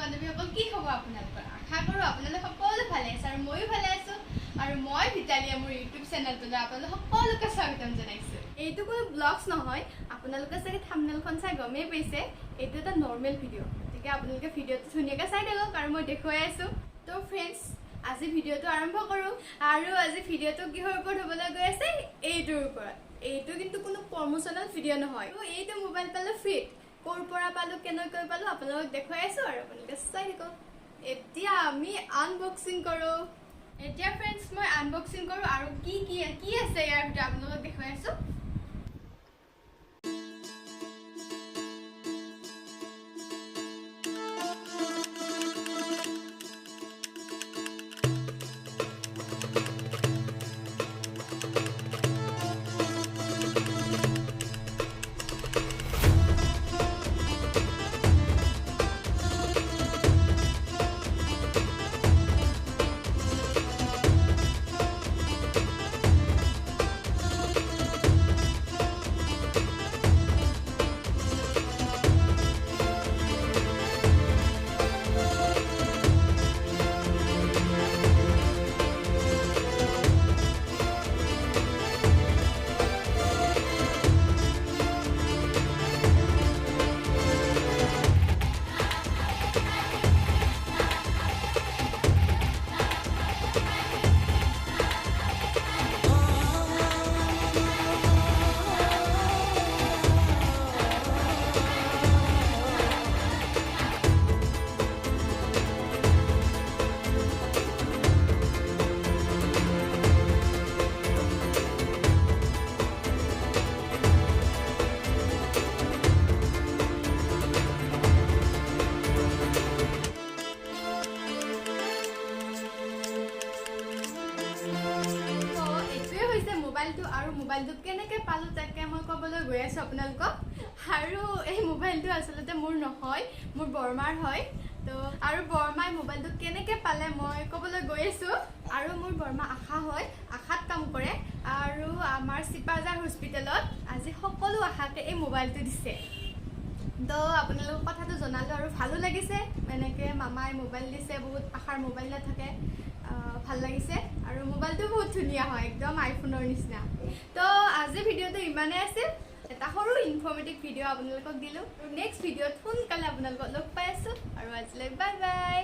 বান্ধৱীসকল কি খবৰ আপোনালোকৰ আশা কৰোঁ আপোনালোক সকলো ভালে আছে আৰু ময়ো ভালে আছোঁ আৰু মই ভিতালীয়ে মোৰ ইউটিউব চেনেলটোলৈ আপোনালোক সকলোকে স্বাগতম জনাইছোঁ এইটো কোনো ব্লগছ নহয় আপোনালোকে চাগে থাম্বনেইলখন চাই গমেই পাইছে এইটো এটা নৰ্মেল ভিডিঅ' গতিকে আপোনালোকে ভিডিঅ'টো ধুনীয়াকৈ চাই থাকক আৰু মই দেখুৱাই আছোঁ তো ফ্ৰেণ্ডছ আজি ভিডিঅ'টো আৰম্ভ কৰোঁ আৰু আজি ভিডিঅ'টো কিহৰ ওপৰত হ'বলৈ গৈ আছে এইটোৰ ওপৰত এইটো কিন্তু কোনো প্ৰমোচনেল ভিডিঅ' নহয় এইটো মোবাইল পালোঁ ফ্ৰীত ক'ৰ পৰা পালোঁ কেনেকৈ পালোঁ আপোনালোকক দেখুৱাই আছোঁ আৰু আপোনালোকে চাই থাকক এতিয়া আমি আনবক্সিং কৰোঁ এতিয়া ফ্ৰেণ্ডছ মই আনবক্সিং কৰোঁ আৰু কি আছে ইয়াৰ ভিতৰত আপোনালোকক দেখুৱাই আছোঁ আৰু মোবাইলটো কেনেকৈ পালোঁ তাকে মই ক'বলৈ গৈ আছোঁ আপোনালোকক আৰু এই মোবাইলটো আচলতে মোৰ নহয় মোৰ বৰমাৰ হয় তো আৰু বৰমাই মোবাইলটো কেনেকৈ পালে মই ক'বলৈ গৈ আছোঁ আৰু মোৰ বৰমা আশা হয় আশাত কাম কৰে আৰু আমাৰ চিপাজাৰ হস্পিটেলত আজি সকলো আশাকে এই মোবাইলটো দিছে তো আপোনালোকক কথাটো জনালোঁ আৰু ভালো লাগিছে এনেকৈ মামাই মোবাইল দিছে বহুত আশাৰ মোবাইল নাথাকে ভাল লাগিছে আৰু মোবাইলটো বহুত ধুনীয়া হয় একদম আইফোনৰ নিচিনা তো আজি ভিডিঅ'টো ইমানেই আছিল এটা সৰু ইনফৰ্মেটিভ ভিডিঅ' আপোনালোকক দিলোঁ আৰু নেক্সট ভিডিঅ'ত সোনকালে আপোনালোকক লগ পাই আছোঁ আৰু আজিলৈ বাই বাই